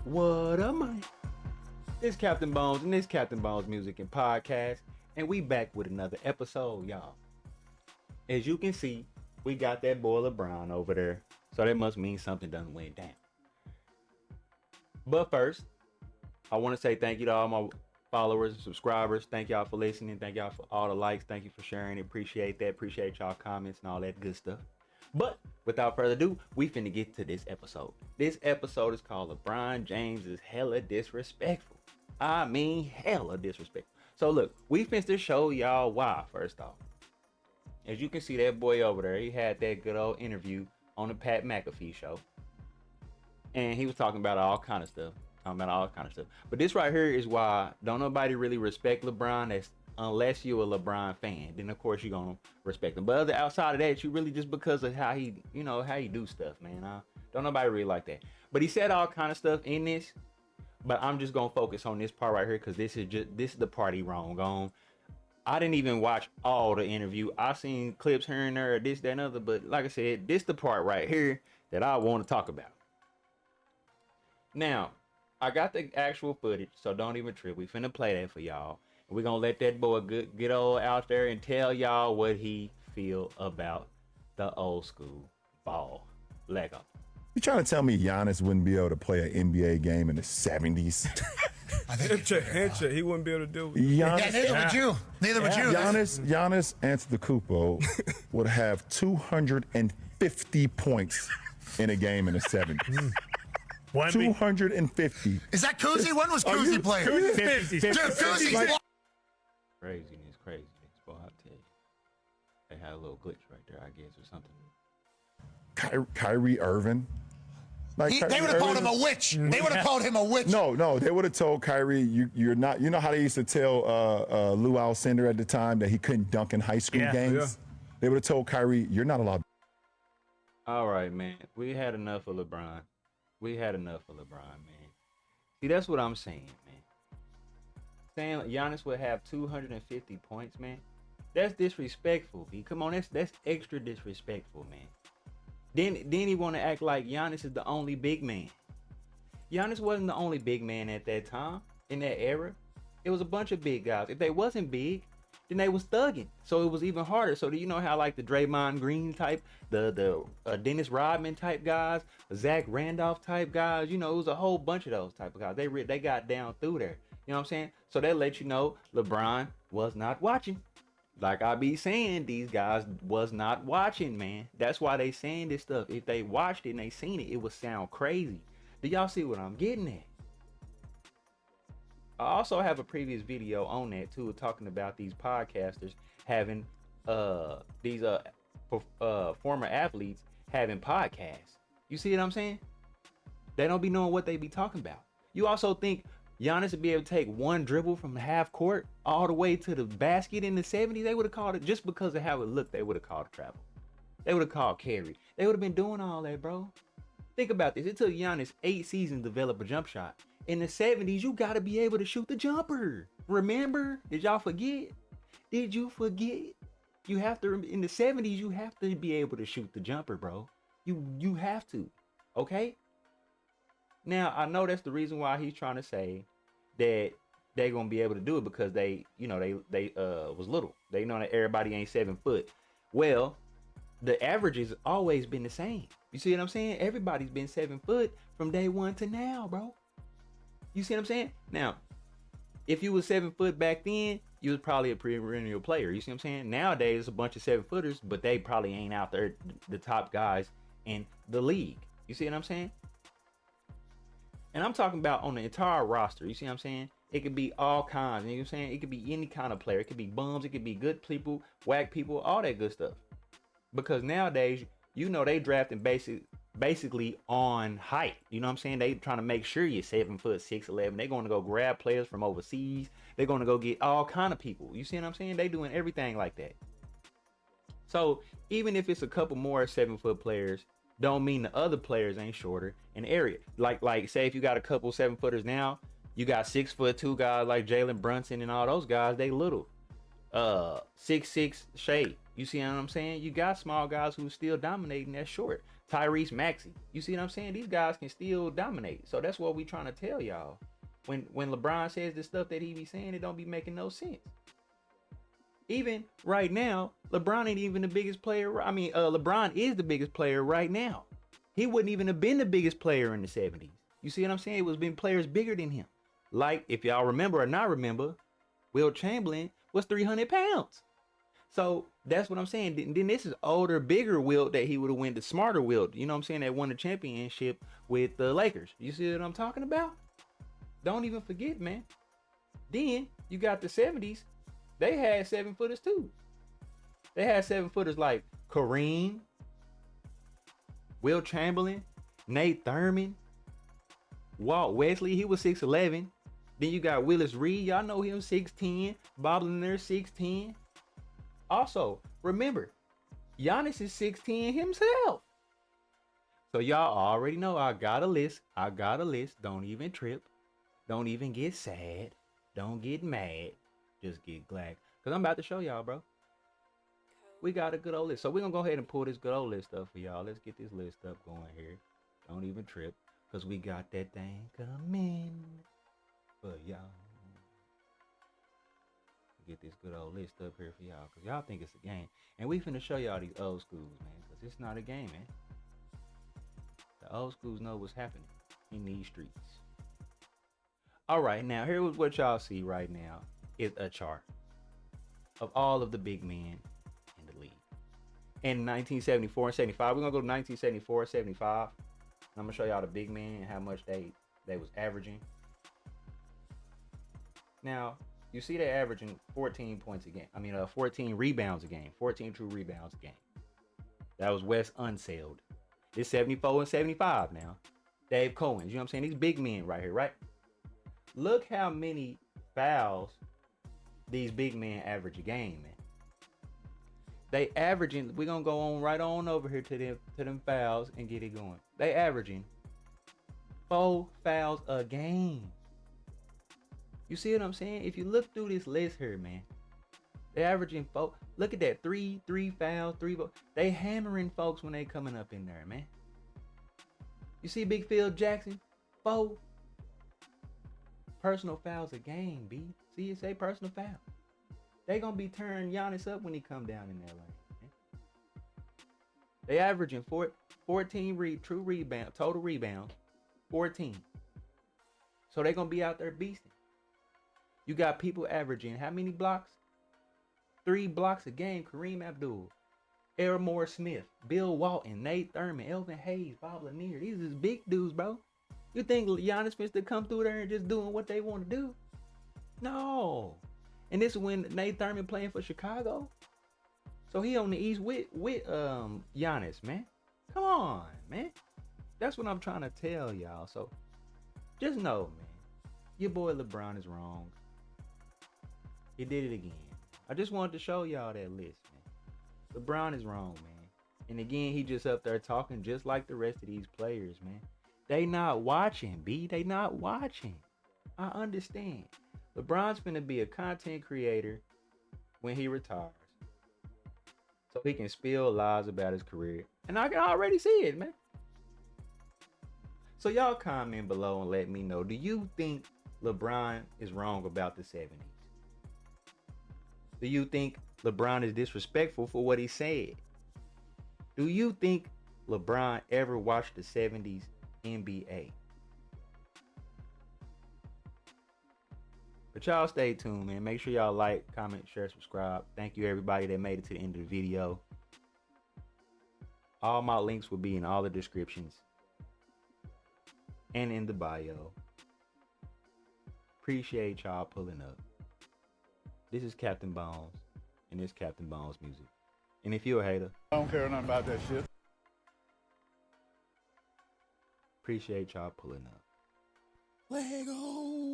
What am I? This Captain Bones and this Captain Bones Music and Podcast, and we back with another episode, y'all. As you can see, we got that boy LeBron over there, so that must mean something done went down. But first, I want to say thank you to all my followers and subscribers. Thank y'all for listening. Thank y'all for all the likes. Thank you for sharing. Appreciate that. Appreciate y'all comments and all that good stuff. But without further ado, we finna get to this episode. This episode is called LeBron James is hella disrespectful. I mean hella disrespectful. So look, we finna show y'all why first off. As you can see that boy over there, he had that good old interview on the Pat McAfee show. And he was talking about all kind of stuff. But this right here is why don't nobody really respect LeBron unless you're a LeBron fan. Then of course you're gonna respect him. But outside of that, you really just because of how he do stuff, man. Don't nobody really like that. But he said all kind of stuff in this. But I'm just gonna focus on this part right here because this is the part he wrong on. I didn't even watch all the interview. I seen clips here and there, this, that, and other. But like I said, this the part right here that I want to talk about. Now, I got the actual footage, so don't even trip. We finna play that for y'all. We're gonna let that boy get old out there and tell y'all what he feel about the old school ball Lego. You trying to tell me Giannis wouldn't be able to play an NBA game in the 70s? I think he wouldn't be able to do it. Giannis, neither would you. Neither would you. Giannis Antetokounmpo would have 250 points in a game in the 70s. 250. Is that Kuzi? When was Kuzi playing? 50. Dude, Kuzi's Craziness. Boy, I tell you. They had a little glitch right there, I guess, or something. Kyrie Irving. They would have called him a witch. They would have called him a witch. No, they would have told Kyrie, you're not. You know how they used to tell Lou Alcindor at the time that he couldn't dunk in high school games? Yeah. They would have told Kyrie, you're not allowed. All right, man. We had enough of LeBron. Man. See, that's what I'm saying, man. Saying Giannis would have 250 points, man. That's disrespectful, B. Come on, that's extra disrespectful, man. Then he want to act like Giannis is the only big man. Giannis wasn't the only big man at that time, in that era. It was a bunch of big guys. If they wasn't big, then they was thugging. So it was even harder. So do you know how like the Draymond Green type, the Dennis Rodman type guys, the Zach Randolph type guys, it was a whole bunch of those type of guys. They got down through there. You know what I'm saying? So that let you know LeBron was not watching. Like I be saying, these guys was not watching, man. That's why they saying this stuff. If they watched it and they seen it, it would sound crazy. Do y'all see what I'm getting at? I also have a previous video on that too, talking about these podcasters having these former athletes having podcasts. You see what I'm saying? They don't be knowing what they be talking about. You also think Giannis would be able to take one dribble from the half court all the way to the basket in the 70s? They would have called it, just because of how it looked, they would have called it travel. They would have called carry. They would have been doing all that, bro. Think about this. It took Giannis 8 seasons to develop a jump shot. In the 70s, you got to be able to shoot the jumper. Remember? Did y'all forget? Did you forget? You have to, in the 70s, you have to be able to shoot the jumper, bro. You have to. Okay? Now, I know that's the reason why he's trying to say that they're going to be able to do it because they was little. They know that everybody ain't 7 foot. Well, the average has always been the same. You see what I'm saying? Everybody's been 7 foot from day one to now, bro. You see what I'm saying? Now, if you was 7 foot back then, you was probably a perennial player. You see what I'm saying? Nowadays, it's a bunch of 7 footers, but they probably ain't out there the top guys in the league. You see what I'm saying? And I'm talking about on the entire roster. You see what I'm saying? It could be all kinds. You know what I'm saying? It could be any kind of player. It could be bums. It could be good people, whack people, all that good stuff. Because nowadays, they drafting basically on height. You know what I'm saying? They trying to make sure you're 7 foot 6'11". They're going to go grab players from overseas. They're going to go get all kind of people. You see what I'm saying? They doing everything like that. So even if it's a couple more 7 foot players, don't mean the other players ain't shorter in the area. Like say if you got a couple 7 footers now, you got 6'2" guys like Jalen Brunson and all those guys. They little. 6'6" Shea. You see what I'm saying? You got small guys who still dominating that short. Tyrese Maxey. You see what I'm saying? These guys can still dominate. So that's what we trying to tell y'all. When LeBron says the stuff that he be saying, it don't be making no sense. Even right now, LeBron ain't even the biggest player. LeBron is the biggest player right now. He wouldn't even have been the biggest player in the 70s. You see what I'm saying? It was been players bigger than him. Like, if y'all remember or not remember, Wilt Chamberlain was 300 pounds. So that's what I'm saying. Then this is older, bigger Wilt that he would have went, the smarter Wilt. You know what I'm saying? That won the championship with the Lakers. You see what I'm talking about? Don't even forget, man. Then you got the 70s. They had 7-footers too. They had 7-footers like Kareem, Wilt Chamberlain, Nate Thurman, Walt Wesley. He was 6'11". Then you got Willis Reed. Y'all know him, 6'10". Bob Lanier, 6'10". Also, remember, Giannis is 6'10" himself. So y'all already know I got a list. Don't even trip. Don't even get sad. Don't get mad. Just get glad. Because I'm about to show y'all, bro. We got a good old list. So we're going to go ahead and pull this good old list up for y'all. Let's get this list up going here. Don't even trip. Because we got that thing coming for y'all. Get this good old list up here for y'all. Because y'all think it's a game. And we finna show y'all these old schools, man. Because it's not a game, man. The old schools know what's happening in these streets. All right, now here's what y'all see right now. Is a chart of all of the big men in the league. In 1974 and 75, we're gonna go to 1974, 75. I'm gonna show y'all the big men and how much they was averaging. Now, you see they're averaging 14 points a game. 14 rebounds a game. 14 true rebounds a game. That was Wes Unseld. It's 74 and 75 now. Dave Cohen, you know what I'm saying? These big men right here, right? Look how many fouls these big men average a game, man. They averaging, we're gonna go on right on over here to them fouls and get it going. They averaging 4 fouls a game. You see what I'm saying? If you look through this list here, man, they averaging 4. Look at that, 3 fouls, 3. They hammering folks when they coming up in there, man. You see Big Phil Jackson, 4 personal fouls a game, B. See it say personal foul. They gonna be turning Giannis up when he come down in that lane. Man. They averaging 14 true rebound, total rebounds, 14. So they gonna be out there beasting. You got people averaging how many blocks? 3 blocks a game. Kareem Abdul, Elmore Smith, Bill Walton, Nate Thurman, Elvin Hayes, Bob Lanier. These is big dudes, bro. You think Giannis fits to come through there and just doing what they want to do? No. And this is when Nate Thurman playing for Chicago. So he on the East with Giannis, man. Come on, man. That's what I'm trying to tell y'all. So just know, man, your boy LeBron is wrong. He did it again. I just wanted to show y'all that list, man. LeBron is wrong, man. And again, he just up there talking just like the rest of these players, man. They not watching, B. They not watching. I understand. LeBron's finna be a content creator when he retires. So he can spill lies about his career. And I can already see it, man. So y'all comment below and let me know. Do you think LeBron is wrong about the 70s? Do you think LeBron is disrespectful for what he said? Do you think LeBron ever watched the 70s NBA? But y'all stay tuned, man. Make sure y'all like, comment, share, subscribe. Thank you everybody that made it to the end of the video. All my links will be in all the descriptions and in the bio. Appreciate y'all pulling up. This is Capt.Bones, and this Capt.Bones music. And if you're a hater, I don't care nothing about that shit. Appreciate y'all pulling up. Lego.